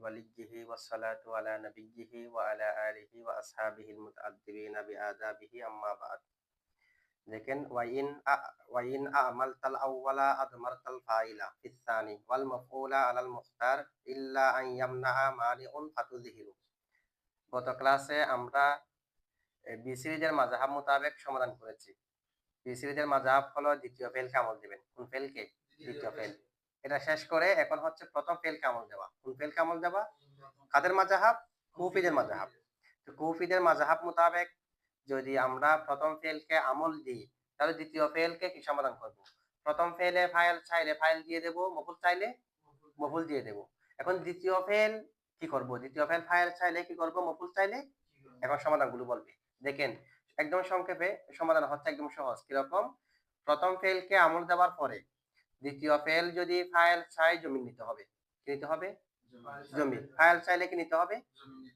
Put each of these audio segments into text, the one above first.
ওয়ালিয়্যিহি ওয়াসসালাতু আলা নাবিয়্যিহি ওয়া আলা আলিহি ওয়া আসহাবিহিল মুতাআদ্দিবিনা বিআদাবিহি আম্মা বা'দ। দেখেন ওয়াইন আমালতাল আউওয়ালা আদমারতাল ফাইলা ফিস সানি ওয়াল মাফউলা আলাল মুখতার ইল্লা আন ইয়ামনাআ মানিউন ফাতুযহিরু। গত ক্লাসে আমরা বি সিরিজের মাযহাব মোতাবেক সমাধান করেছি। বি সিরিজের মাযহাব হলো দ্বিতীয় ফেলকে আমল দিবেন। কোন ফেলকে? দ্বিতীয় ফেল। এটা শেষ করে এখন হচ্ছে প্রথম ফেলকে আমল দেওয়া। কোন ফেলকে আমল দেওয়া? কাদের মাযহাব? কুফিদের মাযহাব। তো কুফিদের মাযহাব মোতাবেক যদি আমরা প্রথম ফেলকে আমল দিই তাহলে দ্বিতীয় ফেলকে কি সমাধান করব? প্রথম ফেলে ফাইল চাইলে ফাইল দিয়ে দেব, মফুল চাইলে মফুল দিয়ে দেব। এখন দ্বিতীয় ফেল কি করব? দ্বিতীয় ফেল ফাইল চাইলে কি করব, মফুল চাইলে? এখন সমাধানগুলো বলবে। দেখেন একদম সংক্ষেপে সমাধান হচ্ছে একদম সহজ। কিরকম? প্রথম ফেলকে আমল দেওয়ার পরে দ্বিতীয় ফেল যদি ফাইল চাই জমিন নিতে হবে। কি নিতে হবে? জমিন। ফাইল চাইলে কি নিতে হবে?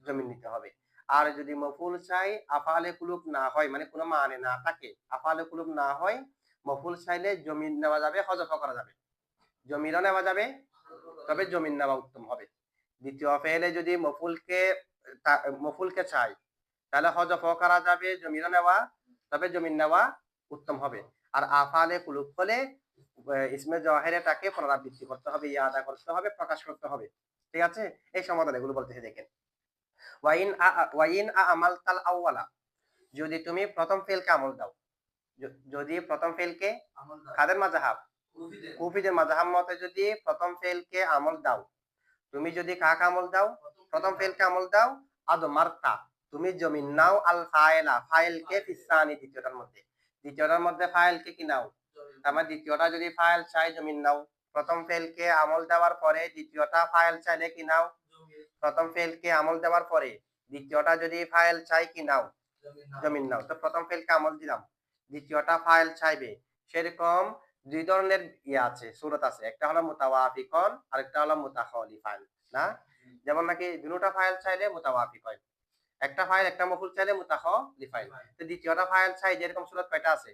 জমিন নিতে হবে। আর যদি মফুল চাই আফআলে কুলুব না হয়, মানে কোনো মানে না থাকে, আফআলে কুলুব না হয়, মফুল চাইলে জমিন নেওয়া যাবে, হযফ করা যাবে। জমিরও নেওয়া যাবে, তবে জমিন নেওয়া উত্তম হবে। দ্বিতীয় ফেলে যদি মফুলকে চাই তাহলে হযফ করা যাবে, জমিরও নেওয়া, তবে জমিন নেওয়া উত্তম হবে। আর আফআলে কুলুব হলে ইসমে জাওহিরাটাকে পুনরাবৃত্তি করতে হবে, ইয়াদা করতে হবে, প্রকাশ করতে হবে। ঠিক আছে? এই সমাধান এগুলো বলতেছে। দেখেন ওয়াইন আমালতাল আউওয়ালা, যদি তুমি প্রথম ফেলকে আমল দাও, যদি প্রথম ফেলকে কাদের মাযহাব? কুফিদের মাযহাব মতে যদি প্রথম ফেলকে আমল দাও, তুমি যদি কাকে আমল দাও? প্রথম ফেলকে আমল দাও, আদমারতা, তুমি জমিন নাও, আল ফাইলা, ফাইলকে ফিসানি, দ্বিতীয়টার মধ্যে। দ্বিতীয়টার মধ্যে ফাইলকে কি নাও? তার মানে দ্বিতীয়টা যদি ফাইল চাই জমিন নাও। প্রথম ফেলকে আমল দেওয়ার পরে দ্বিতীয়টা ফাইল চাইলে কি নাও? প্রথম ফেলকে আমল দেওয়ার পরে দ্বিতীয়টা যদি ফাইল চাই কি নাও? জমিন নাও। তো প্রথম ফেলকে আমল দিলাম, দ্বিতীয়টা ফাইল চাইবে। সেরকম দুই ধরনের আছে, সূরত আছে। একটা হলো মুতাওয়াফিকন, আরেকটা হলো মুতাখালিফান। না? যেমন নাকি দুটোটা ফাইল চাইলে মুতাওয়াফিক হয়, একটা ফাইল একটা মফুল চাইলে মুতাখালিফান। তো দ্বিতীয়টা ফাইল চাই যেরকম সূরত কয়টা আছে?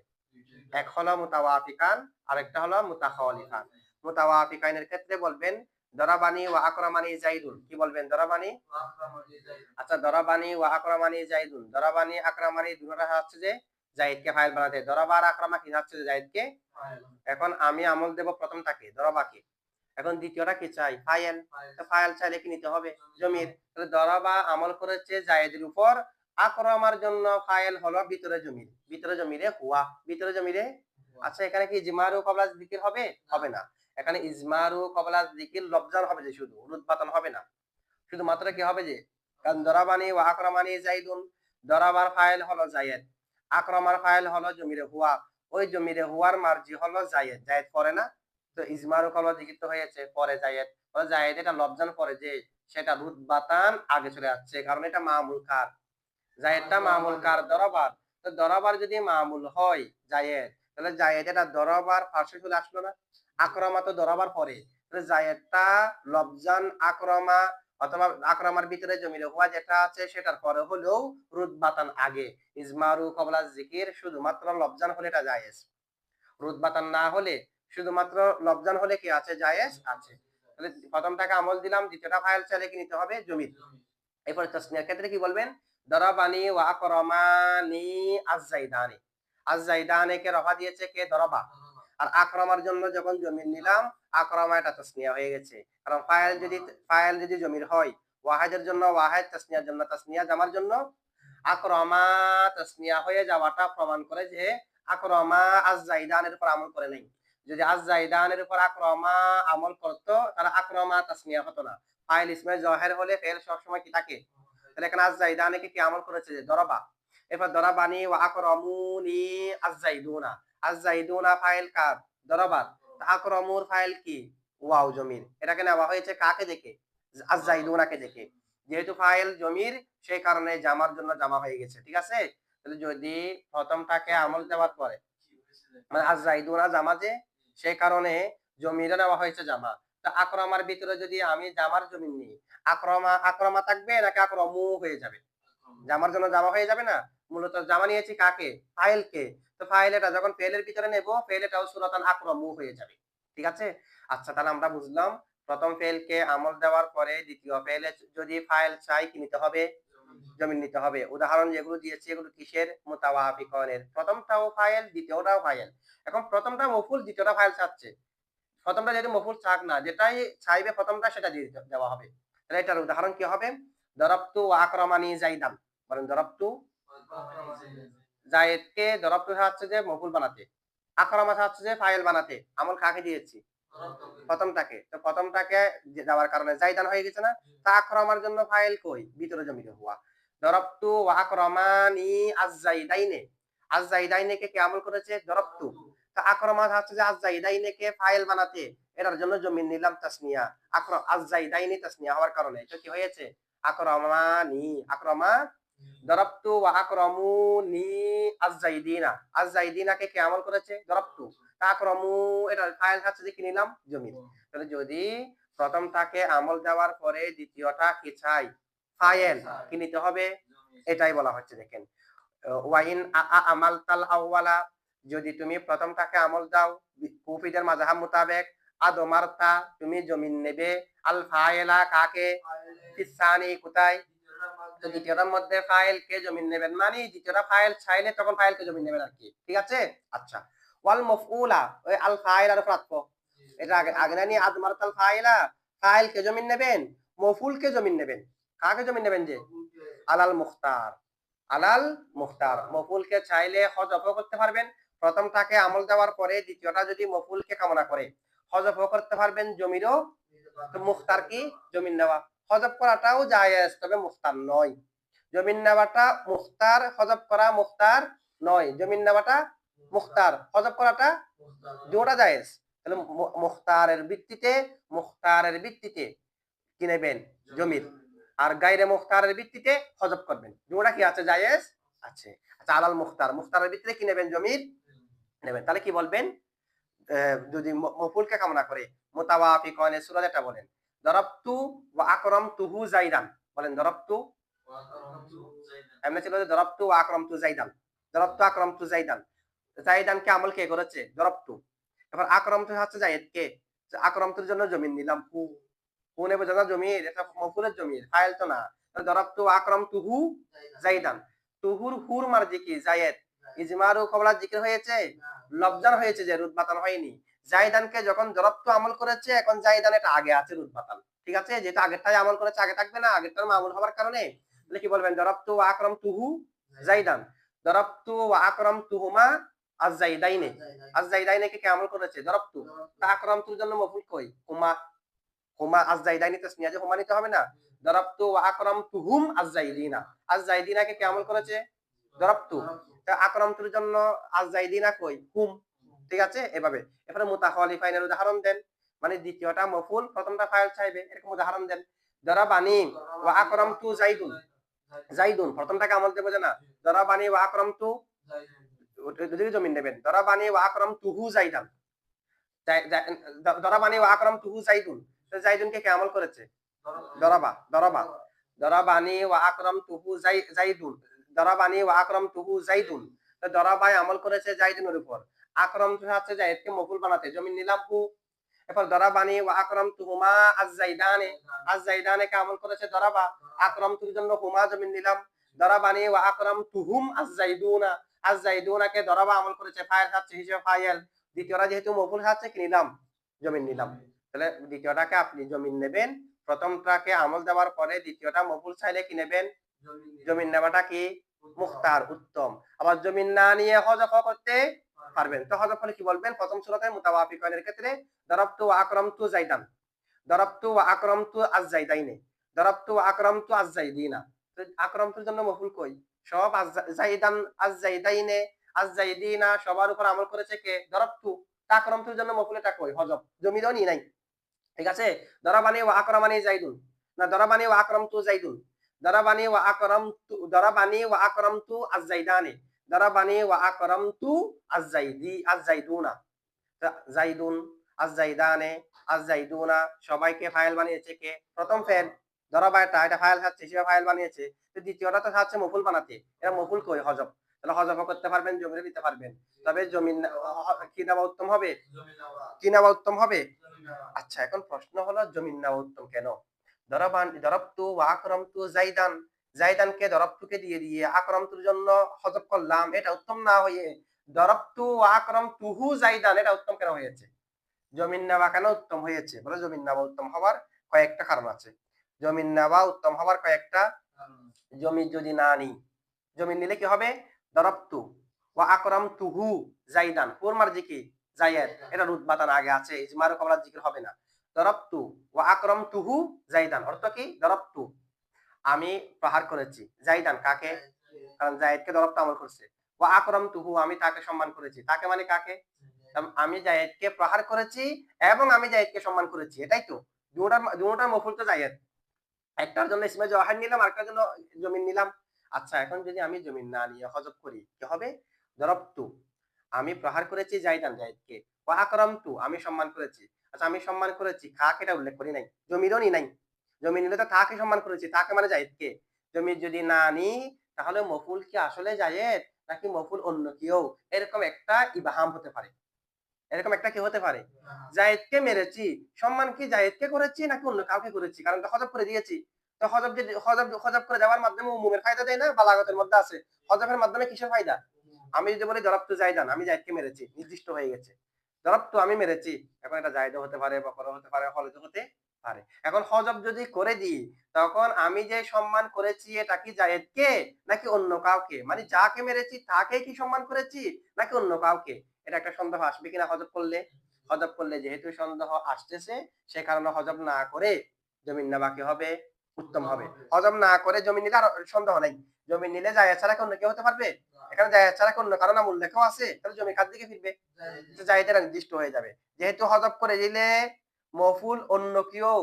এক হলো মুতাওয়াফিকান, আরেকটা হলো মুতাখালিফান। মুতাওয়াফিকানের ক্ষেত্রে বলবেন দরাবানি ওয়া আকরামানি যাইদুন। কি বলবেন? দরাবানি। আচ্ছা, দরাবানি ওয়া আকরামানি যাইদুন, দরাবানি আকরামানি দুটোটা হচ্ছে যে জাইদকে ফাইল বানাতে, দরাবা আর আকরামা কি হচ্ছে যে জাইদকে। এখন আমি আমল দেব প্রথমটাকে, দরাবাকে। এখন দ্বিতীয়টা কি চাই? ফাইল। তো ফাইল চাইলে কি নিতে হবে? জমির। তাহলে দরাবা আমল করেছে জায়েদের উপর, আকরামার জন্য ফাইল হলো ভিতরে জমির, ভিতরে জমিরে হুয়া, ভিতরে জমিরে। আচ্ছা, এখানে কি ইজমারু কবলা যিকির হবে? হবে না। এখানে ইজমারু কবলা যিকির লফজান হবে, যে শুধু রুতবাতান হবে না। শুধুমাত্র কি হবে যে কারণ দরাবানি ওয়া আকরামানি যাইদুন, দরাবার ফাইল হলো জায়েদ, আকরামার ফাইল হলো জমিরে হুয়া। ওই জমিরে হুয়ার মার্জি হলো জায়েদ, জায়েদ পরে না। তো ইজমারু কবলা যিকির তো হয়েছে পরে জায়েদ, পরে জায়েদ এটা লফজান পরে যে সেটা রুতবাতান আগে চলে যাচ্ছে, কারণ এটা মামুল কার, জায়েদটা মামুল কার? দরাবার। তো দরাবার যদি মামুল হয় জায়েদ, তাহলে জায়েদ এটা দরাবার পাশে চলে আসলো না। আকরামা তো দরাবার পরে, তাহলে জায়েদটা লফজান আকরামা অথবা আকরামার ভিতরে জমিরে হুয়া যেটা আছে সেটার পরে হলেও রুতবাতান আগে। ইজমারু কবলা যিকির শুধুমাত্র লফজান হলে এটা জায়েজ, রুতবাতান না হলে, শুধুমাত্র লফজান হলে কি আছে? জায়েজ আছে। তাহলে প্রথমটাকে আমল দিলাম, দ্বিতীয়টা ফাইল চাইলে কি নিতে হবে? জমির। এরপরে তাসনিয়ার ক্ষেত্রে কি বলবেন? দরাবানি ওয়া আকরামানি আজ-জাইদানি। আজ-জাইদানি কে রফা দিয়েছে কে? দরাবা। আর আকরামার জন্য যখন জমির নিলাম, আকরামা এটা তাসনিয়া হয়ে গেছে। কারণ ফাইল যদি জমির হয়, ওয়াহিদের জন্য ওয়াহিদ, তাসনিয়ার জন্য তাসনিয়া, জামার জন্য আকরামা, তাসনিয়া হয়ে যাওয়াটা প্রমাণ করে যে আকরামা আজ-জাইদানের উপর আমল করে নাই। যদি আজ-জাইদানের উপর আকরামা আমল করতো তাহলে আকরামা তাসনিয়া হতো না। ফাইল ইসমে জাহের হলে ফেল সবসময় কি থাকে? তাহলে এখানে আজ-জাইদানিকে কি আমল করেছে? যে দরাবা। এরপর দরাবানি ওয়া আকরামুনি আজ-জাইদুনা। আজ-জাইদুনা ফাইল কার? দরাবার। আকরামুর ফাইল কি? ওয়াও, জমির। এটাকে নেওয়া হয়েছে কাকে দেখে? আজ-জাইদুনাকে দেখে। যেহেতু ফাইল জমির, সেই কারণে জামার জন্য জামা হয়ে গেছে। ঠিক আছে? তাহলে যদি প্রথমটাকে আমল দেওয়ার পরে, মানে আজ-জাইদুনা জামা, যে সেই কারণে জমিরে নেওয়া হয়েছে জামা। তা আকরামার ভিতরে যদি আমি জামার জমিন নিই, আকরামা থাকবে নাকি আকরামু হয়ে যাবে? জামার জন্য জামা হয়ে যাবে না? মূলত জামা নিয়েছি কাকে? ফাইলকে। তো ফাইল এটা যখন ফেলের ভিতরে নেব, ফেল এটাও সূরাতান আকরামু হয়ে যাবে। ঠিক আছে? আচ্ছা, তাহলে আমরা বুঝলাম প্রথম ফেলকে আমল দেওয়ার পরে দ্বিতীয় ফেলে যদি ফাইল চাই কি নিতে হবে? জমিন নিতে হবে। উদাহরণ যেগুলো দিয়েছি এগুলো কিসের? মুতাওয়াফিকনের। প্রথমটাও ফাইল, দ্বিতীয়টাও ফাইল। এখন প্রথমটা মফুল, দ্বিতীয়টা ফাইল চাচ্ছে। প্রথমটা যদি মফুল চাক না, যেটাই চাইবে প্রথমটা সেটা দিয়ে দেওয়া হবে। তাহলে এটার উদাহরণ কি হবে? দরাবতু আকরামানি জাইদান। বলেন দরাবতু জায়েদকে, দরাবতু হচ্ছে যে মফুল বানাতে, আকরামা হচ্ছে যে ফাইল বানাতে। আমল কাকে দিয়েছি? প্রথমটাকে। তো প্রথমটাকে দেওয়ার কারণে জাইদান হয়ে গেছে না? তা আকরামার জন্য ফাইল কই? ভিতরে জমিতে হওয়া। দরাবতু আকরামানি আজ-জাইদাইনে। আজ-জাইদাইনে কে আমল করেছে? দরাবতু। তা আকরামা হচ্ছে যে আজ-জাইদাইনে কে ফাইল বানাতে। এটার জন্য জমিন নিলাম তাসনিয়া। আজ-জাইদাইনি তাসনিয়া হওয়ার কারণে এটা কি হয়েছে? আকরামানি। আকরামা দরাবতু ওয়া আকরামুনি আজ-জাইদিনা। আজ-জাইদিনাকে কে আমল করেছে? দরাবতু। তা আকরামু এটা ফাইল হচ্ছে যে কি নিলাম? জমিন। তাহলে যদি প্রথমটাকে আমল দেওয়ার পরে দ্বিতীয়টা কি চাই? ফাইল কি নিতে হবে? এটাই বলা হচ্ছে। দেখেন ওয়াইন আমালতাল আউয়ালা, যদি তুমি প্রথমটাকে আমল দাও কুফিদের মাযহাব মোতাবেক, আদমারতা তুমি জমিন নেবে, আল ফাইলা কাকে? ফিসানি কোথায়? তো দ্বিতীয়টার মধ্যে ফাইল কে জমিন নেবেন, মানে দ্বিতীয়টা ফাইল চাইলে তখন ফাইল কে জমিন নেবেন আর কি। ঠিক আছে? আচ্ছা, ওয়াল মাফউলা ওই আল ফাইল আর প্রাপ্য, এটা আগে আগে না নিয়ে আদমারতাল ফাইলা, ফাইল কে জমিন নেবেন, মফউল কে জমিন নেবেন। কাকে জমিন নেবেন? যে আলাল মুখতার। আলাল মুখতার, মফুলকে চাইলে হযফও করতে পারবেন। প্রথমটাকে আমল দেওয়ার পরে দ্বিতীয়টা যদি মফুলকে কামনা করে হযফও করতে পারবেন, জমিরও। তো মুখতার কি? জমিন নেওয়া। হযফ করাটাও জায়েজ, তবে মুখতার নয়। জমিন নেওয়াটা মুখতার, হযফ করা মুখতার নয়। জমিন নেওয়াটা মুখতার, হযফ করাটা দুটোটা জায়েজ। তাহলে মুখতারের ভিত্তিতে কি নেবেন? জমির। আর গায়রে মুখতারের ভিত্তিতে হযফ করবেন। দুটোটা কি আছে? জায়েজ আছে। আচ্ছা, আলাল মুখতার, মুখতারের ভিত্তিতে কি নেবেন? জমির নেবেন। তাহলে কি বলবেন? যদি মফুলকে কামনা করে মুতাওয়াফিকানে সূরা এটা বলেন দরাবতু ওয়া আকরামতুহু জাইদান। বলেন দরাবতু, এমনি ছিল যে দরাবতু ওয়া আকরামতু জাইদান। দরাবতু আকরামতু জাইদান, জাইদানকে আমল কে করেছে? দরাবতু। এবার আকরামতু হচ্ছে জায়েদকে, আকরামতুর জন্য জমিন নিলাম হু। হু নেবে জানা জমির, এটা মফুলের জমির, ফাইল তো না। দরাবতু আকরামতুহু জাইদান। তুহুর হুর মার্জি কি? জায়েদ। ইজমারু কবলা জিকির হয়েছে, লফজান হয়েছে, যে রুদবাতান হয়নি। জাইদানকে যখন দরাবতু আমল করেছে, এখন জাইদান এটা আগে আছে রুদবাতান। ঠিক আছে? যেটা আগেরটাই আমল করেছে আগে থাকবে না, আগেরটার মামুল হওয়ার কারণে। তাহলে কি বলবেন? দরাবতু ওয়া আকরামতুহু জাইদান। দরাবতু ওয়া আকরামতুহুমা আজ-জাইদাইনে। আজ-জাইদাইনে কে আমল করেছে? দরাবতু। তা আকরামতুর জন্য মফুল কই? হুমা। হুমা আজ-জাইদাইনি তাসনিয়া, যে হুমা নিতে হবে না? দরাবতু ওয়া আকরামতুহুম আজ-জাইদিনা। আজ-জাইদিনাকে কে আমল করেছে? দরাবতু। তা আকরামতুর জন্য আজ-জাইদিনা কই? হুম। ঠিক আছে? এভাবে। এরপরে মুতাখালিফাইনের উদাহরণ দেন, মানে দ্বিতীয়টা মফুল, প্রথমটা ফাইল চাইবে, এরকম উদাহরণ দেন। দরাবানি ওয়া আকরামতু জাইদুন। জাইদুন প্রথমটাকে আমল দেব যে না, দরাবানি ওয়া আকরামতু, যদি জমিন নেবেন। দরাবানি ওয়া আকরামতুহু জাইদান। দরাবানি ওয়া আকরামতুহু জাইদুন, তো জাইদুনকে কে আমল করেছে? দরাবা। দরাবা। দরাবানি ওয়া আকরামতুহু জাইদুন। দরাবানি ওয়া আকরামতুহু জাইদুন, তো দরাবাই আমল করেছে জাইদুনের উপর। আকরামতু হচ্ছে জায়েদকে মফুল বানাতে, জমিন নিলাম হু। এরপর দরাবানি ওয়া আকরামতুহুমা আজ-জাইদানে। আজ-জাইদানে কে আমল করেছে? দরাবা। আকরামতুর জন্য হুমা জমিন নিলাম। দরাবানি ওয়া আকরামতুহুম আজ-জাইদুনা। আজ-জাইদুনাকে দরাবা আমল করেছে, ফাইল হচ্ছে হিসেবে ফাইল। দ্বিতীয়টা যেহেতু মফুল হচ্ছে কি নিলাম? জমিন নিলাম। তাহলে দ্বিতীয়টাকে আপনি জমিন নেবেন। প্রথমটাকে আমল দেওয়ার পরে দ্বিতীয়টা মফুল চাইলে কি নেবেন? জমিন নেওয়াটা কি? মুখতার, উত্তম। আবার জমিন না নিয়ে হযফ করতে পারবেন। তো হযফ হলে কি বলবেন? প্রথম সূরাতে মুতাওয়াফিকানের ক্ষেত্রে দরাবতু ওয়া আকরামতু জাইদান, দরাবতু ওয়া আকরামতু আজ-জাইদাইনে, দরাবতু ওয়া আকরামতু আজ-জাইদিনা। তো আকরামতুর জন্য মফুল কই? সব জাইদান, আজ-জাইদাইনে, আজ-জাইদিনা সবার উপর আমল করেছে কে? দরাবতু। আকরামতুর জন্য মফুল এটা কই? হযফ, জমিরও নি নাই। ঠিক আছে? দরাবানি ওয়া আকরামানি জাইদুন, না দরাবানি ওয়া আকরামতু জাইদুন। দরাবানি ওয়া আকরামতু আজ-জাইদানে। দরাবানি ওয়া আকরামতু আজ-জাইদুনা। জাইদুন, আজ-জাইদানে, আজ-জাইদুনা সবাইকে ফাইল বানিয়েছে কে? প্রথম ফেল। দরাবা এটা ফাইল হচ্ছে, হিসেবে ফাইল বানিয়েছে। তো দ্বিতীয়টা তো হচ্ছে মফুল বানাতে, এটা মফুল কই? হযফ। তাহলে হযফও করতে পারবেন, জমিরও দিতে পারবেন। তবে জমিন কি নেওয়া উত্তম হবে? কি নেওয়া উত্তম হবে? আচ্ছা, এখন প্রশ্ন হলো জমিন নেওয়া উত্তম কেন? দরবতু ওয়া আকরামতু জাইদান, জাইদানকে দরবতুকে দিয়ে আকরামতুর জন্য হযফ করলাম, এটা উত্তম না হয়ে দরবতু ওয়া আকরামতুহু জাইদান, এটা উত্তম কেন হয়েছে? জমিন নেওয়া কেন উত্তম হয়েছে? বলে জমিন নেওয়া উত্তম হওয়ার কয়েকটা কারণ আছে। জমিন নেওয়া উত্তম হওয়ার কয়েকটা, জমি যদি না নিই, জমিন নিলে কি হবে? দরবতু ওয়া আকরামতুহু জাইদান, হুর মার্জি কি? জায়েদ, এটা রুতবাতান আগে আছে, ইজমার কবলা জিকির হবে না। দরবতু ওয়া আকরামতুহু জাইদান অর্থ কি? দরবতু আমি প্রহার করেছি, জাইদান কাকে? কারণ জায়েদকে দরবতু আমল করছে। ওয়া আকরামতুহু আমি তাকে সম্মান করেছি, তাকে মানে কাকে? আমি জায়েদকে প্রহার করেছি এবং আমি জায়েদকে সম্মান করেছি, এটাই তো। দুটোটার মফুল তো জায়েদ। একটার জন্য ইসমে জওহার নিলাম, আরেকটার জন্য জমিন নিলাম। আচ্ছা, এখন যদি আমি জমিন না নিয়ে হযফ করি কি হবে? দরবতু আমি প্রহার করেছি জাইদান জায়েদকে, ওয়া আকরামতু আমি সম্মান করেছি। আচ্ছা, আমি সম্মান করেছি কাকে এটা উল্লেখ করি নাই, জমিরও নি নাই। জমি নিলে তো তাকে সম্মান করেছি, তাকে মানে জায়েদকে। জমি যদি না নি তাহলে মফুল কি আসলে জায়েদ নাকি মফুল অন্য কেউ, এরকম একটা ইবহাম হতে পারে। এরকম একটা কি হতে পারে? জায়েদকে মেরেছি, সম্মান কি জায়েদকে করেছি নাকি অন্য কাউকে করেছি? কারণ তো হযফ করে দিয়েছি। তো হযফ যদি হযফ করে দেওয়ার মাধ্যমে উমুমের ফায়দা দেয় না? বালাগতের মধ্যে আছে। হযফের মাধ্যমে কিসের ফায়দা? আমি যদি বলি দরাবতু জাইদান, আমি জায়েদকে মেরেছি, নির্দিষ্ট হয়ে গেছে। দরাবতু আমি মেরেছি, এখন এটা জায়েদও হতে পারে, বকরও হতে পারে, খালিদও হতে পারে। এখন হযফ যদি করে দিই, তখন আমি যে সম্মান করেছি এটা কি জায়েদকে নাকি অন্য কাউকে? মানে যাকে মেরেছি তাকেই কি সম্মান করেছি নাকি অন্য কাউকে? এটা একটা সন্দেহ আসবে কিনা হযফ করলে? হযফ করলে যেহেতু সন্দেহ আসতেছে, সে কারণে হযফ না করে জমিন নেওয়া কি হবে? উত্তম হবে। হযফ না করে জমিন নিলে আর সন্দেহ নাই। জমিন নিলে জায়েদ ছাড়া কি অন্য কেউ হতে পারবে? এখানে জায়েদ ছাড়া কি অন্য কারো নাম উল্লেখও আছে? তাহলে জমি কার দিকে ফিরবে? জায়েদের নির্দিষ্ট হয়ে যাবে। যেহেতু হযফ করে দিলে মফুল অন্য কেউ,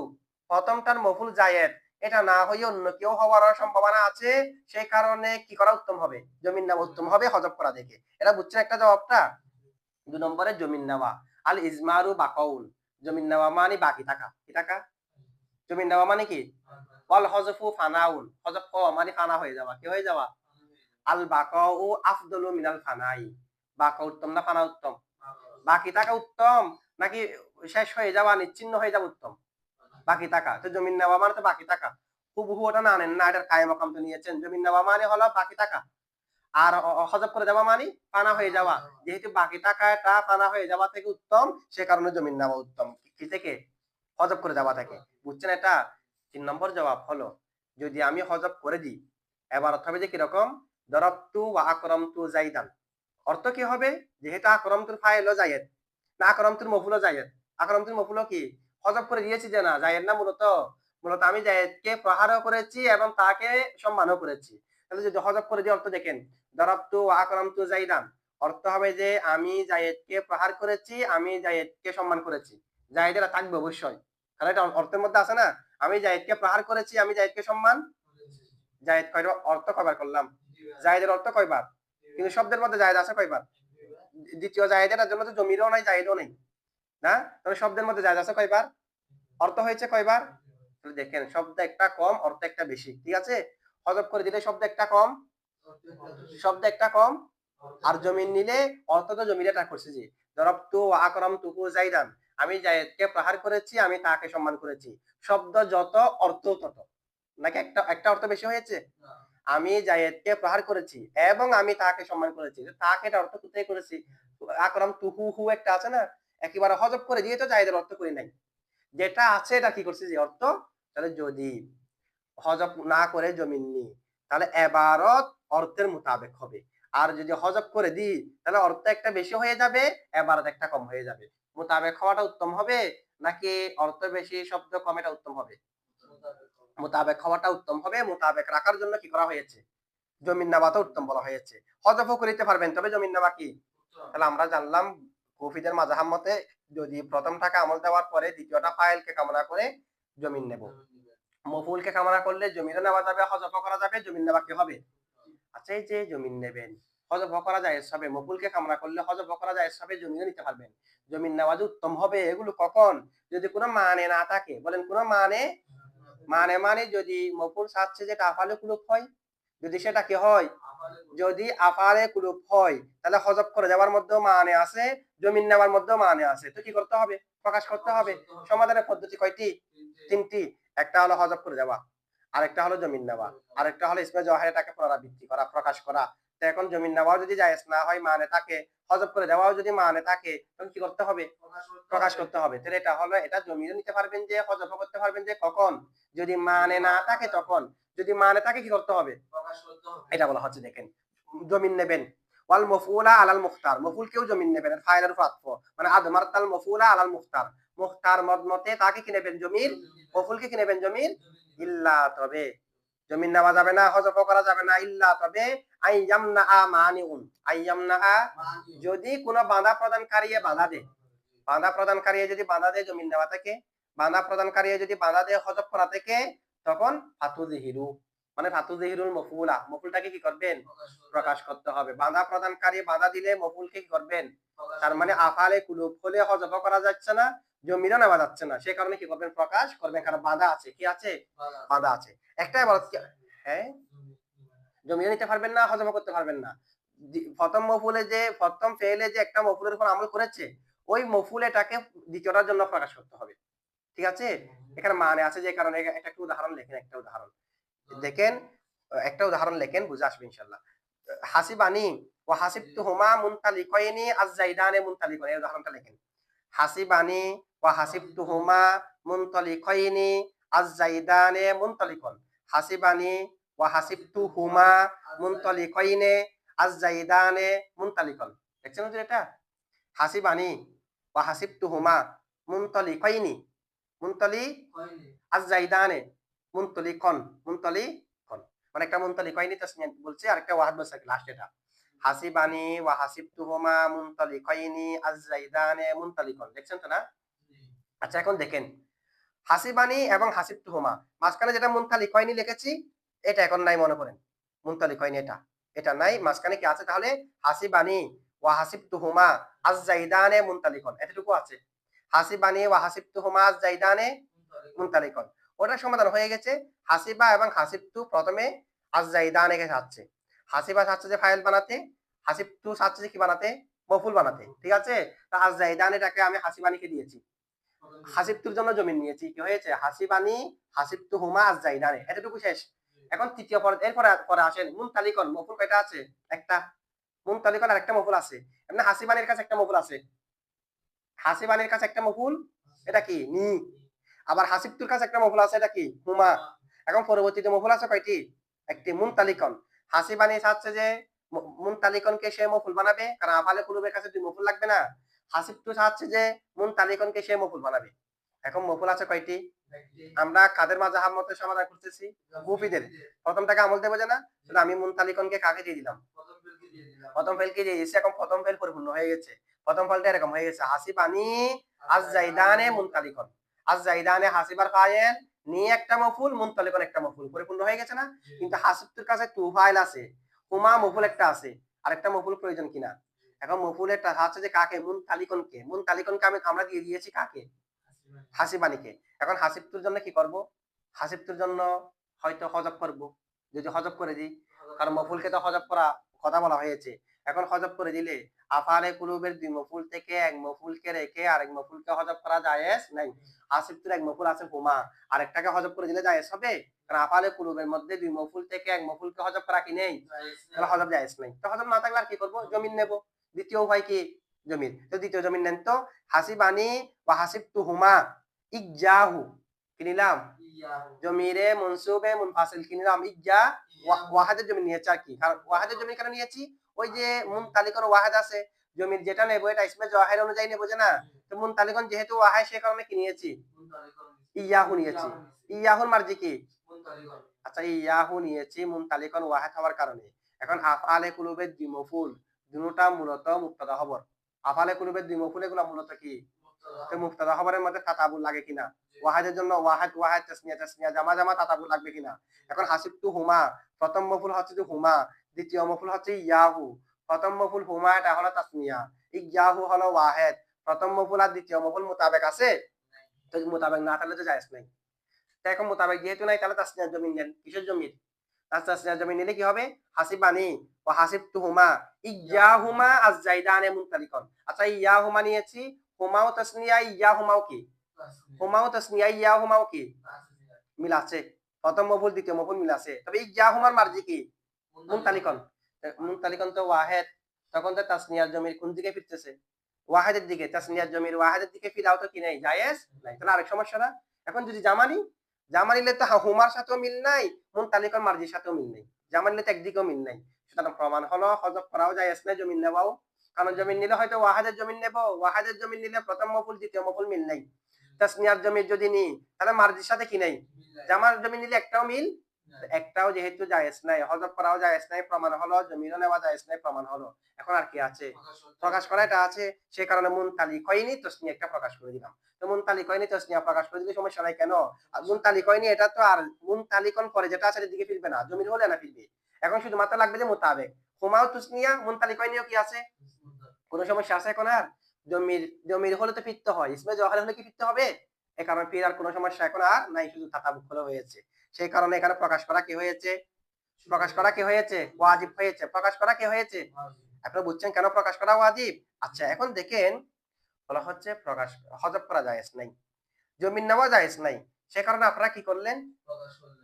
প্রথমটার মফুল জায়েদ, এটা না হয়ে অন্য কেউ হওয়ার সম্ভাবনা আছে, সেই কারণে কি করা উত্তম হবে? জমিন নেওয়া উত্তম হবে হযফ করা দেখে। এটা বুঝছেন একটা জবাবটা? ২ নম্বরে জমিন নেওয়া। আল ইজমারু বাকাউন, জমিন নেওয়া মানে বাকি থাকা। কি থাকা? জমিন নেওয়া মানে কি? ওয়াল হযফু ফানাউন, হযফ হওয়া মানে ফানা হয়ে যাওয়া। কি হয়ে যাওয়া? আল বাকাউ আফদলু মিনাল ফানাই, বাকা উত্তম না ফানা উত্তম? বাকি থাকা উত্তম নাকি শেষ হয়ে যাওয়া, নিচ্ছিন্ন হয়ে যাওয়া উত্তম? বাকি থাকা। তো জমিন নেওয়া মানে তো বাকি থাকা। হুবহু ওটা না নেন না, এটার কায়ে মাকাম তো নিয়েছেন। জমিন নেওয়া মানে হলো বাকি থাকা। আর হযফ করে দেওয়া মানে ফানা হয়ে যাওয়া। যেহেতু বাকি থাকাটা ফানা হয়ে যাওয়া থেকে উত্তম, সে কারণে জমিন নেওয়া উত্তম। কি থেকে? হযফ করে দেওয়া থেকে। বুঝছেন এটা? ৩ নম্বর জবাব হলো, যদি আমি হযফ করে দিই, এবার অর্থ হবে যে কিরকম? দরাবতু ওয়া আকরামতু জাইদান। অর্থ কি হবে? যেহেতু আকরামতুল ফাইলও জায়েদ, না আকরামতুল মফুলও জায়েদ। আকরামতুল মফুলও কি? হযফ করে দিয়েছি যে না, জায়েদ না মূলত? মূলত আমি জায়েদকে প্রহারও করেছি এবং তাকে সম্মানও করেছি। তাহলে যদি হযফ করে দিই অর্থ দেখেন, দরাবতু ওয়া আকরামতু জাইদান, অর্থ হবে যে আমি জায়েদকে প্রহার করেছি, আমি জায়েদকে সম্মান করেছি। জায়েদেরা থাকবে অবশ্যই। কারণ এটা অর্থের মধ্যে আছে না? আমি জায়েদকে প্রহার করেছি, আমি জায়েদকে সম্মান, জায়েদ অর্থ কয়বার করলাম? জায়েদের অর্থ কয়বার? কিন্তু শব্দের মধ্যে জায়েদ আছে কয়বার? দ্বিতীয় জায়েদের জন্য তো জমিরও নাই, জায়েদও নেই। না? তবে শব্দের মধ্যে জায়েদ আছে কয়বার? অর্থ হয়েছে কয়বার? তাহলে দেখেন, শব্দ একটা কম, অর্থ একটা বেশি। ঠিক আছে? হযফ করে দিলে শব্দ একটা কম, শব্দ একটা কম, আর জমিন নিলে অর্থ তো জমিরে তা করছে যে দরাবতু ওয়া আকরামতুহু জাইদান, আমি জায়েদকে প্রহার করেছি, আমি তাকে সম্মান করেছি। শব্দ যত অর্থ তত। নাকি একটা একটা অর্থ বেশি হয়েছে? আমি জায়েদকে প্রহার করেছি এবং আমি তাকে সম্মান করেছি। তাকে এটা অর্থ কোথায় করেছি? আকরামতুহু হু একটা আছে না? একেবারে হযফ করে দিয়ে তো জায়েদের অর্থ করি নাই। যেটা আছে এটা কি করছি যে অর্থ। তাহলে যদি হযফ না করে জমিন নিই, তাহলে এবারত অর্থের মোতাবেক হবে। আর যদি হযফ করে দিই তাহলে অর্থ একটা বেশি হয়ে যাবে, এবারত একটা কম হয়ে যাবে। মোতাবেক হওয়াটা উত্তম হবে নাকি অর্থ বেশি শব্দ কম এটা উত্তম হবে? মোতাবেক হওয়াটা উত্তম হবে। মোতাবেক রাখার জন্য কি করা হয়েছে? জমিন নেওয়াটা উত্তম বলা হয়েছে। হযফও করিতে পারবেন, তবে জমিন নেওয়া কি? তাহলে আমরা জানলাম কুফিদের মাযহাব মতে যদি প্রথমটাকে আমল দেওয়ার পরে দ্বিতীয়টা ফাইলকে কামনা করে জমিন নেব। মফুলকে কামনা করলে জমিনও নেওয়া যাবে, হযফও করা যাবে, জমিন নেওয়া কি হবে? আচ্ছা, এই যে জমিন নেবেন, হযফও করা জায়েজ হবে, মফুলকে কামনা করলে হযফও করা জায়েজ হবে, জমিনও নিতে পারবেন। জমিন নেওয়া যে উত্তম হবে এগুলো কখন? যদি কোনো মানে না থাকে। বলেন কোনো মানে? মানে যদি মফুল চাচ্ছে যে আফআলে কুলুপ হয়, যদি সেটা কি হয়, যদি আফালে কুলুব হয়, তাহলে হজব করে যাওয়ার মধ্যেও মানে আছে, জমিন নেওয়ার মধ্যেও মানে আছে। তো কি করতে হবে? প্রকাশ করতে হবে। সমাধানের পদ্ধতি কয়টি? তিনটি। একটা হলো হজব করে যাওয়া, আরেকটা হলো জমিন নেওয়া, আরেকটা হলো ইসমে জওয়াহিরটাকে পুনরাবৃত্তি করা, প্রকাশ করা। তো এখন জমিন নেওয়াও যদি জায়েজ না হয়, মানে থাকে, হজব করে যাওয়াও যদি মানে থাকে, তখন কি করতে হবে? প্রকাশ করতে হবে। তাহলে এটা হলো, এটা জমিনও নিতে পারবেন যে, হজবও করতে পারবেন যে, কখন? যদি মানে না থাকে তখন। যদি মানে থাকে কি করতে হবে? এটা বলা হচ্ছে, দেখেন, জমিন নেবেন। ওয়াল মফউলা আলাল মুখতার, মফউলকেও জমিন নেবেন, ফাইলের উপর আতফ, মানে আদমারতাল মফউলা আলাল মুখতার, মুখতার মতে তাকে কি নেবেন? জমির। মফউলকে কি নেবেন? জমির। ইল্লা, তবে জমিন নেওয়া যাবে না, হযফ করা যাবে না, ইল্লা, তবে আইয়ামনা মানিউন, আইয়ামনা, যদি কোনো বাধা প্রদানকারী বাধা দেয়, বাধা প্রদানকারী যদি বাধা দেয় জমিন নেওয়া থেকে, বাধা প্রদানকারী যদি বাধা দেয় হযফ করা থেকে, তখন ফাতুযহিরু, মানে ফাতুযহিরুল মফউলা, মফউলটাকে কি করবেন? প্রকাশ করতে হবে। বাধা প্রদানকারী বাধা দিলে মফউলকে কি করবেন? তার মানে আফালে কুলুব হলে হযফ করা যাচ্ছে না, জমিনও নেওয়া যাচ্ছে না, সেই কারণে কি করবেন? প্রকাশ করবেন, কারণ বাধা আছে। কি আছে? বাধা আছে। একটাই বলা, হ্যাঁ, জমিও নিতে পারবেন না, হজম করতে পারবেন না। প্রথম মফুলে যে, প্রথম ফেলে যে একটা মফুলের উপর আমল করেছে, ওই মফুলেটাকে দ্বিতীয়টার জন্য প্রকাশ করতে হবে। ঠিক আছে? এখানে মানে আছে, যে কারণে একটা উদাহরণ লেখেন, একটা উদাহরণ দেখেন, একটা উদাহরণ লেখেন, বুঝে আসবে ইনশাআল্লাহ। হাসিবানি ওয়া হাসিবতুহুমা মুনতালিকাইনি আজ-জাইদানে মুনতালিকান, এই উদাহরণটা লেখেন। হাসিবানি ওয়া হাসিবতুহুমা মুনতালিকাইনি আজ-জাইদানে মুনতালিকান, হাসিবানি ওয়া হাসিবতুহুমা মুনতালিকাইনি আজ-জাইদানে মুনতালিকান। দেখছেন তো এটা? হাসিবানি ওয়া হাসিবতুহুমা মুনতালিকাইনি, মুনতালি আজ-জাইদানে মুনতালিকান, মুনতালিকান, মানে একটা মুনতালিকাইনি তাসনিয়া বলছে, আর একটা ওয়াহাদ বলছে লাস্ট, এটা হাসিবানি ওয়া হাসিবতুহুমা মুনতালিকাইনি আজ-জাইদানে মুনতালিকান। দেখছেন তো না? আচ্ছা, এখন দেখেন, হাসিবানি এবং হাসিবতুহুমা, মাঝখানে যেটা মুনতালিকাইনি লিখেছি, এটা এখন নাই মনে করেন, মুনতালিকাইনি এটা নাই, মাঝখানে কি আছে তাহলে? হাসিবানি ওয়া হাসিবতুহুমা আজ-জাইদানে মুনতালিকান, এতটুকু আছে। হাসিবানি ওয়া হাসিবতুহুমা আজ-জাইদানে মুনতালিকান, ওটা সমাধান হয়ে গেছে। হাসিবা এবং হাসিবতু প্রথমে আজ-জাইদানে কে চাচ্ছে, হাসিবা চাচ্ছে যে ফাইল বানাতে, হাসিবতু চাচ্ছে যে কি বানাতে? মফুল বানাতে। ঠিক আছে? তা আজ-জাইদানেটাকে আমি হাসিবানিকে দিয়েছি, হাসিবতুর জন্য জমিন নিয়েছি, কি হয়েছে? হাসিবানি হাসিবতুহুমা আজ-জাইদানে, এতটুকু শেষ। এখন তৃতীয় পর্ব, এরপরে পরে আসেন মুনতালিকান, মফুল কয়টা আছে? একটা। মুনতালিকান আর একটা মফুল আছে। এমনি হাসিবানির কাছে একটা মফুল আছে, হাসিবানির কাছে একটা মফুল, এটা কি? নি। আবার হাসিবতুর কাছে একটা মফুল আছে, এটা কি? হুমা। এখন পরবর্তীতে মফুল আছে কয়টি? একটি, মুনতালিকান। হাসিবানি চাচ্ছে যে মুনতালিকানকে সে মফুল বানাবে, কারণ আফালে কুলুবের কাছে দুই মফুল লাগবে না। হাসিবতু চাচ্ছে যে মুনতালিকানকে সে মফুল বানাবে। এখন মফুল আছে কয়টি? আমরা কাদের মাযহাব মতে সমাধান করতেছি? কুফিদের। প্রথমটাকে আমল দেব যে না, আমি মুনতালিকানকে কাকে দিয়ে দিলাম? প্রথম ফেলকে দিয়ে দিয়েছি। এখন প্রথম ফেল পরিপূর্ণ হয়ে গেছে। প্রথম ফলটা এরকম হয়ে গেছে, হাসিবানি আজ-জাইদানে মুনতালিকান, আজ-জাইদানে হাসিবার ফাইল, নি একটা মফুল, মুনতালিকান একটা মফুল, পরিপূর্ণ হয়ে গেছে না? কিন্তু হাসিবতুর কাছে টু ফাইল আছে, হুমা মফুল একটা আছে, আরেকটা মফুল প্রয়োজন কিনা? এখন মফুলেরটা আছে যে কাকে? মুনতালিকানকে। মুনতালিকানকে আমরা দিয়ে দিয়েছি কাকে? হাসিবানিকে। এখন হাসিবতুর জন্য কি করব? হাসিবতুর জন্য হয়তো হযফ করব, যদি হযফ করে দিই, কারণ মফুলকে তো হযফ করা কথা বলা হয়েছে। এখন হযফ করে দিলে আফআলে কুলুবের দুই মফুল থেকে এক মফুলকে রেখে আরেক মফুলকে হযফ করা জায়েজ নাই। হাসিবতুর এক মফুল আছে হুমা, আরেকটাকে হযফ করে দিলে জায়েজ হবে? কারণ আফআলে কুলুবের মধ্যে দুই মফুল থেকে এক মফুলকে হযফ করা কি নেই? তাহলে হযফ জায়েজ নাই। তো হযফ না থাকলে আর কি করব? জমিন নেব। দ্বিতীয় উপায় কি? জমিন। তো দ্বিতীয় জমিন নেন তো, হাসিবানি ওয়া হাসিবতুহুমা ইজ্জাহু, কি নিলাম? জমিরে মনসুবে মুনফাসিল কি নিলাম? ইজ্জা। ওয়াহাদের জমি নিয়েছি আর কি, কারণ ওয়াহাদের জমি কেন নিয়েছি? ওই যে মুনতালিকান ওয়াহাদ আছে, জমির যেটা নেব এটা ইসমে জওয়াহির অনুযায়ী নেব যে না, তো মুনতালিকান যেহেতু ওয়াহাদ, সে কারণে কি নিয়েছি? ইয়াহু নিয়েছি। ইয়াহুর মার্জি কি? আচ্ছা, ইয়াহু নিয়েছি মুনতালিকান ওয়াহাদ হওয়ার কারণে। এখন আফআলে কুলুবের দুই মফুল, দুটোটা মূলত মুবতাদা খবর। আফআলে কুলুবের দুই মফুল, এগুলো মূলত কি? তো মুবতাদা খবরের মধ্যে তাতাবুল লাগে কিনা? ওয়াহাদের জন্য ওয়াহাদ ওয়াহাদ, তাসনিয়া তাসনিয়া, জামা জামা, তাতাবুল লাগবে কিনা? এখন হাসিবতু হুমা, প্রথম মফুল হচ্ছে যে হুমা, দ্বিতীয় মফুল হচ্ছে ইয়াহু। প্রথম মফুল হুমা, এটা হলো তাসনিয়া, ইয়াহু হলো ওয়াহিদ। প্রথম মফুল আর দ্বিতীয় মফুল মোতাবেক আছে? তো মোতাবেক না থাকলে তো জায়েজ নাই। তো এখন মোতাবেক যেহেতু নাই, তাহলে তাসনিয়ার জমিন নেন। কিসের জমির? তাসনিয়া জমির নিলে কি হবে? হাসিবানি ওয়া হাসিবতুহুমা ইয়াহুমা আজ-জাইদানে মুনতালিকুন। আচ্ছা ইয়াহুমা নিয়েছি, হুমাও তাসনিয়া, ইয়াহুমাও কি? হুমাও তাসনিয়া, ইয়াহুমাও কি? মিল আছে। প্রথম মফুল দ্বিতীয় মফুল মিল আছে। তবে ইয়াহুমার মার্জি কি? মুনতালিকুন। মুনতালিকুন তো ওয়াহেদ, তখন তো তাসনিয়ার জমির কোন দিকে ফিরতেছে? ওয়াহেদের দিকে। তাসনিয়ার জমির ওয়াহেদের দিকে ফিরাও তো কি নাই? জায়েজ নাই। তাহলে আরেক সমস্যা না? এখন যদি জামানি, জামানিলে তো হুমার সাথেও মিল নাই, মুনতালিকুন মার্জির সাথেও মিল নাই। জামানিলে তো একদিকেও মিল নাই। সুতরাং প্রমাণ হলো হযফ করাও জায়েজ নাই, জমিন নেওয়াও। কারণ জমিন নিলে হয়তো ওয়াহেদের জমিন নেব, ওয়াহেদের জমিন নিলে প্রথম মফুল দ্বিতীয় মফুল মিল নাই। তাসনিয়ার জমির যদি নিই তাহলে মার্জির সাথে কি নাই? জামার জমিন নিলে একটাও মিল, একটাও যেহেতু জায়েজ নাই, হযফ করাও জায়েজ নাই, প্রমাণ হলো জমিনও নেওয়া জায়েজ নাই, প্রমাণ হলো। এখন আর কি আছে? প্রকাশ করা এটা আছে, সে কারণে মুনতালিকাইনি তাসনিয়া একটা প্রকাশ করে দিলাম। তো মুনতালিকাইনি তাসনিয়া প্রকাশ করে দিলে সমস্যা নাই কেন? আর মুনতালিকাইনি এটা তো আর মুনতালিকন পরে যেটা আছে এর দিকে ফিরবে না, জমির হলে না ফিরবে। এখন শুধুমাত্র লাগবে যে মুতাবিক। হুমাও তাসনিয়া, মুনতালিকাইনিও কি আছে? কোনো সমস্যা আছে এখন আর? জমির হলে তো ফিরতে হয়, ইসমে জওহার হলে কি ফিরতে হবে? এ কারণে ফিরার কোনো সমস্যা এখন আর নাই, শুধু তাতাবুক হলে হয়েছে। সেই কারণে এখানে প্রকাশ করা কি হয়েছে? প্রকাশ করা কি হয়েছে? ওয়াজিব হয়েছে। প্রকাশ করা কি হয়েছে? আপনারা বুঝছেন কেন প্রকাশ করা ওয়াজিব? আচ্ছা এখন দেখেন, বলা হচ্ছে প্রকাশ, হযফ করা জায়েজ নাই, জমিন নেওয়া জায়েজ নাই। সে কারণে আপনারা কি করলেন?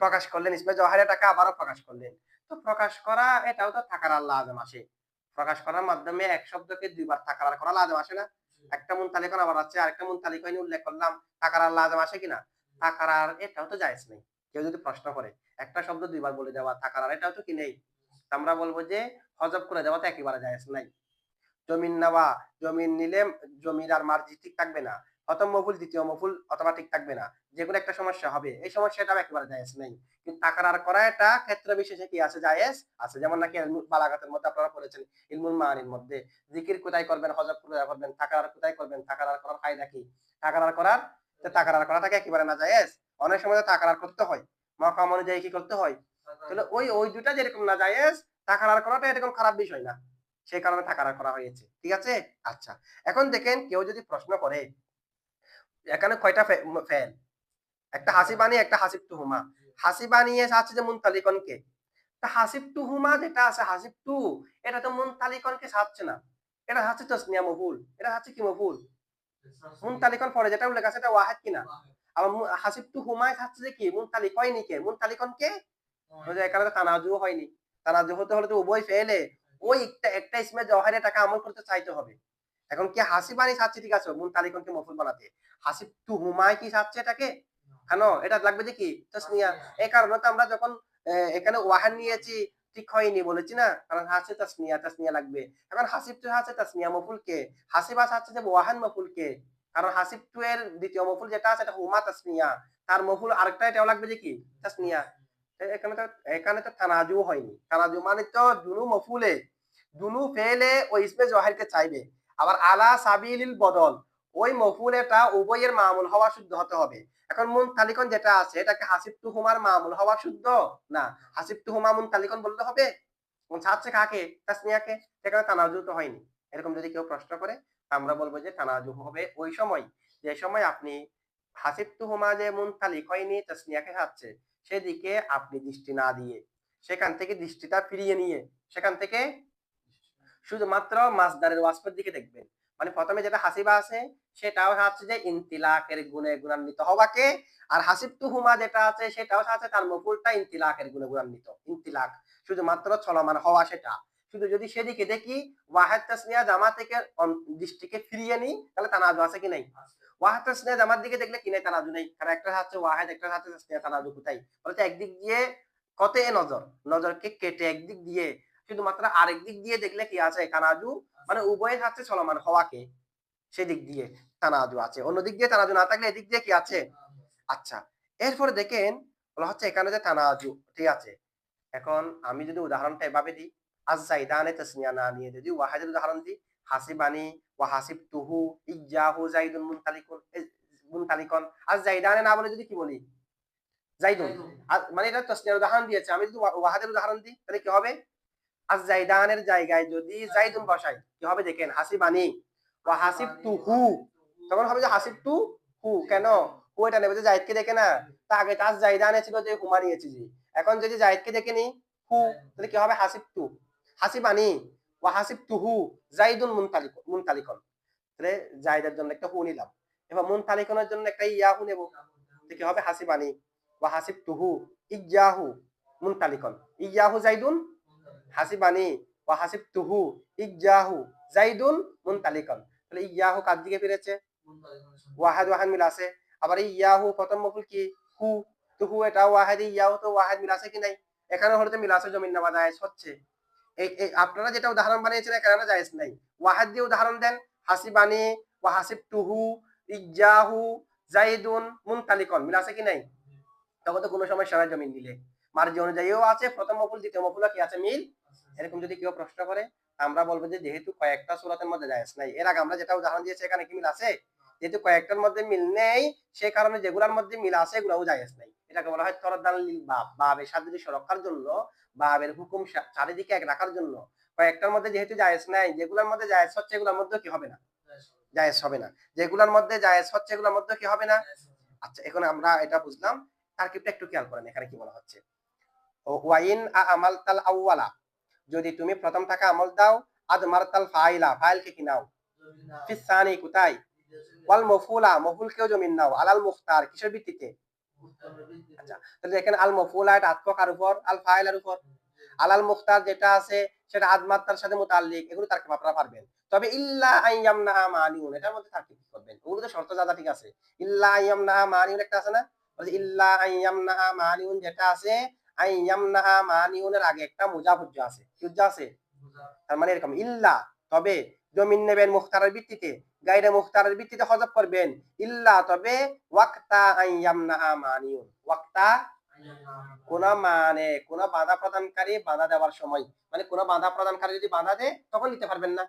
প্রকাশ করলেন, ইসমে জওহারিয়াটাকে আবারও প্রকাশ করলেন। তো প্রকাশ করা এটাও তো তাকারার লাজম আসে। প্রকাশ করার মাধ্যমে এক শব্দকে দুইবার তাকারার করা লাজম আসে না? একটা মুনতালিকুন আবার আছে, আরেকটা মুনতালিকুন উল্লেখ করলাম, তাকারার লাজম আসে কিনা? তাকারার এটাও তো জায়েজ নেই। কেউ যদি প্রশ্ন করে একটা শব্দ দুইবার বলে দেওয়া তাকারার এটাও তো কি নেই? আমরা বলবো যে হযফ করে দেওয়া তো একেবারে জায়েজ নাই। জমিন নেওয়া, জমিন নিলে জমির আর মার্জি ঠিক থাকবে না, প্রথম মফুল দ্বিতীয় মফুল অথবা ঠিক থাকবে না, যেকোনো একটা সমস্যা হবে, এই সমস্যাটাও একেবারে জায়েজ নাই। কিন্তু তাকরার করা এটা ক্ষেত্র বিশেষে কি আছে? জায়েজ আছে। যেমন নাকি বালাগাতের মধ্যে আপনারা পড়েছেন, ইলমুল মাআনির মধ্যে জিকির কোথায় করবেন, হযফ কোথায় করবেন, তাকরার কোথায় করবেন, তাকরার করার কায়দা কি? তাকরার করার, তো তাকরার করাটাকে একেবারে না জায়েজ। অনেক সময় তো তাকরার করতে হয়, মাকাম অনুযায়ী কি করতে হয়? তাহলে ওই দুটা যেরকম না জায়েজ, তাকরার করাটা এরকম খারাপ বিষয় না, সেই কারণে তাকারা করা হয়েছে। ঠিক আছে? আচ্ছা। এখন দেখেন কেউ যদি প্রশ্ন করে এখানে কয়টা ফেল? একটা হাসিবানি, একটা হাসিব তুহুমা। হাসিবানিয়ে আছে যে মুনতালিকনকে। তা হাসিব তুহুমা যেটা আছে, হাসিব তু, এটা তো মুনতালিকনকে সাজছে না। এটা হচ্ছে তাসনিয়া মফুল। এটা হচ্ছে কি মফুল? মুনতালিকন পরে যেটা উল্লেখ আছে এটা ওয়াহিদ কিনা? আবার হাসিব তুহুমায় থাকছে যে কি? মুনতালিকাইনিকে, মুনতালিকনকে। এখানে তো তানাজু হয়নি। তানাজু হতে হলে তো উভয় ফেলে ওই একটা ইসমে জওহারিয়াটাকে আমল করতে চাইতে হবে। এখন কি হাসিবানি চাচ্ছে ঠিক আছে মুনতালিকনকে মফুল বানাতে, হাসিব তু হুমায় কি চাচ্ছে এটাকে? কেন এটা লাগবে যে কি তাসনিয়া। এই কারণে তো আমরা যখন এখানে ওয়াহান নিয়েছি ঠিক হয়নি বলেছি না, কারণ হাসি তাসনিয়া, তাসনিয়া লাগবে। এখন হাসিব তু আছে তাসনিয়া মফুল কে, হাসিবা চাচ্ছে যে ওয়াহান মফুল কে, কারণ হাসিব তু এর দ্বিতীয় মফুল যেটা আছে এটা হুমা তাসনিয়া, তার মফুল আরেকটা এটাও লাগবে যে কি তাসনিয়া। এখানে তো তানাজু হয়নি। তানাজু মানে তো দুনু মফুলে, দুনু ফেলে ওই ইসমে জওহারকে চাইবে। আবার আলা সাবিলিল বদল, ওই মফুলেটা উভয়ের মামুল হওয়া শুদ্ধ হতে হবে। এখন মুনতালিকন যেটা আছে এটাকে হাসিব তুহুমার মামুল হওয়া শুদ্ধ না, হাসিব তুহুমা মুনতালিকন বলতে হবে। ছাড়ছে কাকে? তাসনিয়াকে। সেখানে তানাজু তো হয়নি। এরকম যদি কেউ প্রশ্ন করে আমরা বলবো যে তানাজু হবে ওই সময়, যে সময় আপনি হাসিব তুহুমা যে মুনতালিক হয়নি তাসনিয়াকে খাচ্ছে, সেদিকে আপনি দৃষ্টি না দিয়ে সেখান থেকে দৃষ্টিটা ফিরিয়ে নিয়ে সেখান থেকে শুধুমাত্র মাসদারের ওয়াসফের দিকে দেখবেন। মানে প্রথমে যেটা হাসিবা আছে সেটাও হচ্ছে যে ইনতিলাকের গুণে গুণান্বিত হওয়াকে, আর হাসিব তুহুমা যেটা আছে সেটাও আছে তার মফুলটা ইনতিলাকের গুণে গুণান্বিত, ইনতিলাক শুধুমাত্র চলমান হওয়া সেটা। শুধু যদি সেদিকে দেখি ওয়াহেদ তাসনিয়া জামা থেকে দৃষ্টিকে ফিরিয়ে নিই তাহলে তানাজু আছে কি নাই? ওয়াহেদ তাসনিয়া জামার দিকে দেখলে কি নাই? তানাজু নেই, কারণ একটা হচ্ছে ওয়াহেদ, একটা হচ্ছে তাসনিয়া, তানাজু কোথায়? বলতে একদিক দিয়ে কতে নজর, নজরকে কেটে একদিক দিয়ে শুধুমাত্র আরেক দিক দিয়ে দেখলে কি আছে? তানাজু, মানে উভয়ের হাতে চলমান হওয়াকে সেদিক দিয়ে তানাজু আছে, অন্য দিক দিয়ে তানাজু না থাকলে এদিক দিয়ে কি আছে? আচ্ছা, এরপরে দেখেন বলা হচ্ছে এখানে যে তানাজু ঠিক আছে। এখন আমি যদি উদাহরণটা এভাবে দিই, আজ জাইদানে তাসনিয়া না নিয়ে যদি ওয়াহিদের উদাহরণ দিই, হাসিবানি ওয়া হাসিবতুহু ইয়াহু জাইদুন মুনতালিকুন, মুনতালিকন। আজ জাইদানে না বলে যদি কি বলি? জাইদুন। মানে এটা তাসনিয়ার উদাহরণ দিয়েছে, আমি যদি ওয়াহিদের উদাহরণ দিই তাহলে কি হবে? আজ জাইদানের জায়গায় যদি জাইদুন বসাই কি হবে? দেখেন হাসিবানি ওয়া হাসিবতুহু, তখন হবে যে হাসিবতু হু, কেন? হু এটা নেবে যে জায়েদকে দেখে না, তা আগে তাজ জাইদানে ছিল যে হুমা নিয়েছি জি, এখন যদি জায়েদকে দেখে নি হু, তাহলে কি হবে হাসিবতু, হাসিবানি ওয়া হাসিবতুহু জাইদুন মুনতালিকুন, তাহলে জাইদের জন্য একটা হু নিলাম, এবার মুনতালিকুনের জন্য একটা ইয়াহু নেব, কি হবে হাসিবানি ওয়া হাসিবতুহু ইয়াহু মুনতালিকুন, ইয়াহু জাইদুন হাসিবানি ওয়া হাসিবতুহু ইয়াহু জাইদুন মুনতালিকুন, তাহলে ইয়াহু কার দিকে ফিরেছে, ওয়াহাদ ওয়াহাদ মিল আছে, আবার ইয়াহু প্রথম মফুল কি হু, তো হু এটা ওয়াহাদ, ইয়াহু তো ওয়াহাদ মিল আছে কি নাই, এখানে হলে তো মিল আছে, জমিন নামা জায়েজ হচ্ছে। এই আপনারা যেটা উদাহরণ বানিয়েছেন এখানে জায়েজ নাই, ওয়াহাদ দিয়ে উদাহরণ দেন, হাসিবানি ওয়া হাসিবতুহু ইয়াহু জাইদুন মুনতালিকুন, মিল আছে কি নাই, তখন তো কোনো সমস্যা নাই জমিন দিলে, মার্জি অনুযায়ীও আছে, প্রথম মফুল দ্বিতীয় মফুল কি আছে মিল। এরকম যদি কেউ প্রশ্ন করে আমরা বলবো যে যেহেতু কয়েকটা সূরাতের মধ্যে জায়েজ নাই, এর আগে আমরা যেটা উদাহরণ দিয়েছি এখানে কি মিল আছে, যেহেতু কয়েকটার মধ্যে মিল নেই সেই কারণে যেগুলোর মধ্যে মিল আছে এগুলোও জায়েজ নাই, এটাকে বলা হয় তরদান লিল বাব, বাবের সাদৃশ্য রক্ষার জন্য, বাবের হুকুম চারিদিকে এক রাখার জন্য কয়েকটার মধ্যে যেহেতু জায়েজ নাই, যেগুলোর মধ্যে জায়েজ হচ্ছে এগুলোর মধ্যে কি হবে না, জায়েজ হবে না, যেগুলোর মধ্যে জায়েজ হচ্ছে এগুলোর মধ্যে কি হবে না। আচ্ছা এখন আমরা এটা বুঝলাম, তারকিবটা একটু খেয়াল করেন এখানে কি বলা হচ্ছে, ওয়াইন আমালতাল আউয়ালা, যদি তুমি প্রথম টাকা আমল দাও, আদমারতাল ফাইলা, ফাইলকে কি নাও, ফিসানি কোথায়, ওয়াল মফুলা, মফুলকেও জমিন নাও, আলাল মুখতার কিসের ভিত্তিতে, আচ্ছা তাহলে দেখেন আল মফুলা এটা আত্মক কার উপর, আল ফাইলার উপর, আলাল মুখতার যেটা আছে সেটা আদমাত্তার সাথে মুতাল্লিক, এগুলো তারকিব আপনারা পারবেন, তবে ইল্লা আইয়ামনা মানিউন এটার মধ্যে তারকিব কি করবেন, ওগুলো তো শর্ত জাদা ঠিক আছে, ইল্লা আইয়ামনা মানিউন একটা আছে না, ইল্লা আইয়ামনা মানিউন যেটা আছে, আইয়ামনা মানিউনের আগে একটা মুজাফ হুজ্জা আছে, কি হুজ্জা আছে, তার মানে এরকম ইল্লা তবে জমিন নেবেন মুখতারের ভিত্তিতে, গায়রে মুখতারের ভিত্তিতে হযফ করবেন, ইল্লা তবে ওয়াক্তা আইয়ামনা মানিউন, ওয়াক্তা কোন মানে কোন বাধা প্রদানকারী বাধা দেওয়ার সময়, মানে কোন বাধা প্রদানকারী যদি বাধা দেয় তখন নিতে পারবেন না,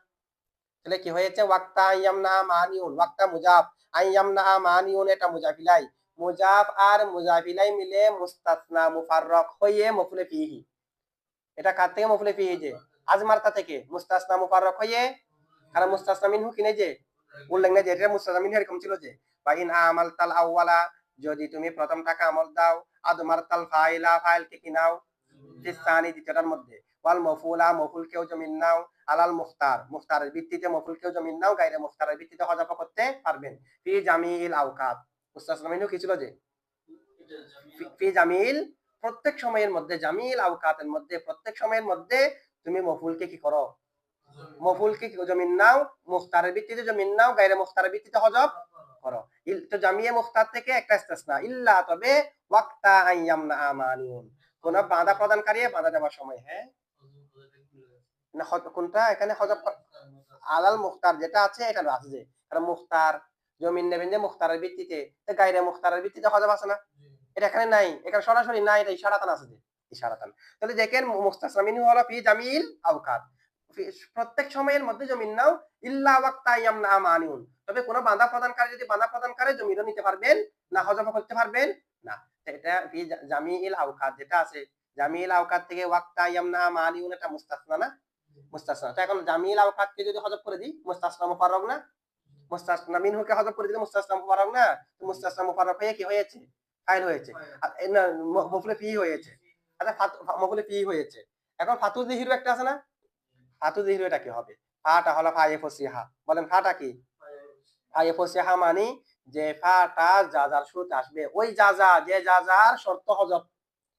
তাহলে কি হয়েছে ওয়াক্তা আইয়ামনা মানিউন, ওয়াক্তা মুজাফ, আইয়ামনা মানিউন এটা মুজাফিলাই, মুজাফ আর মুজাফিলাই মিলে মুস্তাসনা মুফাররক হয়ে মফুলে ফিহি, এটা কার থেকে মফুলে ফিহি যে আজমারতা থেকে মুস্তাসনা মুফাররক হয়ে, কারণ মুস্তাসনা মিনহু কিনে যে উল্লেখ নেই যে এটা মুস্তাসনা মিনহু এরকম ছিল যে, বা ইন আমালতাল আউয়ালা, যদি তুমি প্রথম টাকা আমল দাও, আদমারতাল ফাইলা, ফাইলকে কি নাও, ফিসানি দ্বিতীয়টার মধ্যে, ওয়াল মফুলা, মফুলকেও জমিন নাও, আলাল মুখতার, মুখতারের ভিত্তিতে মফুলকেও জমিন নাও, গায়রে মুখতারের ভিত্তিতে হযফ করতে পারবেন, ফি জামিল আওকাত, মুস্তাসনা মিনহু কি ছিল যে ফি জামিল, প্রত্যেক সময়ের মধ্যে, জামিল আওকাতের মধ্যে প্রত্যেক সময়ের মধ্যে তুমি মফুলকে কি করো, মফুলকে জমিন নাও, মুখতারের ভিত্তিতে জমিন নাও, গায়রে মুখতারের ভিত্তিতে হযফ করো, তো জামিয়ে মুখতার থেকে একটা ইস্তিসনা, ইল্লা তবে ওয়াক্তা আইয়ামনা আমানিউন, কোন বাধা প্রদানকারী বাধা দেওয়ার সময়, হ্যাঁ না কোনটা এখানে হযফ আলাল মুখতার যেটা আছে এটা আছে যে, কারণ মুখতার জমিন নেবেন যে মুখতারের ভিত্তিতে, তো গায়রে মুখতারের ভিত্তিতে হযফ আছে না, এটা এখানে নাই, এখানে সরাসরি নাই, এটা ইশারাতান আছে যে ইশারাতান, তাহলে দেখেন মুস্তাসনা মিনহু হলো ফি জামিল আওকাত, প্রত্যেক সময়ের মধ্যে জমিন নাও, ইল্লা ওয়াক্তা ইয়ামনা মানিউন, তবে কোন বাধা প্রদানকারী যদি বাধা প্রদান করে জমিনও নিতে পারবেন না, হযফ করতে পারবেন না, এটা ফি জামিল আওকাত যেটা আছে, জামিল আওকাত থেকে ওয়াক্তা ইয়ামনা মানিউন এটা মুস্তাসনা না, মুস্তাসনা, তো এখন জামিল আওকাতকে যদি হযফ করে দিই মুস্তাসনা মুফাররগ না, মুস্তাসনা মিনহুকে হযফ করে দিলে মুস্তাসনা মুফাররগ না, তো মুস্তাসনা মুফাররগ হয়ে কি হয়েছে, ফাইল হয়েছে, আর না মফুলে ফি হয়েছে, আচ্ছা মফুলে ফি হয়েছে, এখন ফাতু যিহিরু একটা আছে না, ফাতু যিহিরু এটা কি হবে, ফাটা হলো ফায়ে ফসিহা, বলেন ফাটা কি, ফায়ে ফসিহা মানে যে ফাটা জাজার শুরুতে আসবে, ওই জাজা যে জাজার শর্ত হযফ,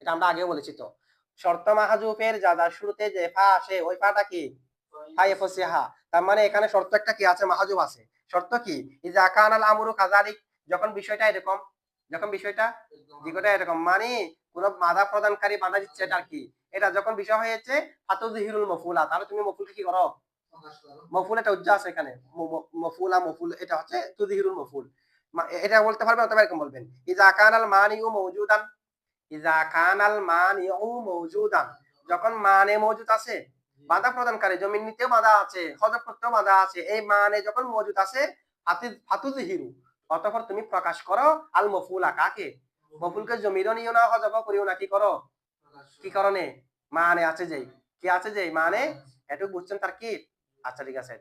এটা আমরা আগেও বলেছি, তো শর্ত মাহযুফের জাজার শুরুতে যে ফা আসে ওই ফাটা কি ফায়ে ফসিহা, তার মানে এখানে শর্ত একটা কি আছে, মাহযুফ আছে, শর্ত কি ইজা কানাল আমরু কাযালিক, যখন বিষয়টা এরকম, যখন বিষয়টা দিকটা এরকম মানে কোন বাধা প্রদানকারী বাধা দিচ্ছে এটা কি, এটা যখন বিষয় হয়েছে ফাতুযহিরুল মফুলা, তাহলে তুমি মফুলকে কি করো, মফুল এটা উজ্জা আছে এখানে, মফুলা মফুল এটা হচ্ছে তুযহিরুল মফুল, এটা বলতে পারবেন অথবা এরকম বলবেন ইজা কানাল মানিউ মাওজুদান, ইজা কানাল মানিউ মাওজুদান, যখন মানে মওজুদ আছে, বাধা প্রদানকারী জমিন নিতেও বাধা আছে, হযফ করতেও বাধা আছে, এই মানে যখন মওজুদ আছে ফাতুযহিরু, অতঃপর তুমি প্রকাশ করো আল মফুলা, কাকে, মফুলকে জমিরও নিও না, হযফ করিও না, কি করো, কি কারণে, মানে আছে যেই, কি আছে যেই মানে, এটুকু বুঝছেন তার কি, আচ্ছা ঠিক আছে।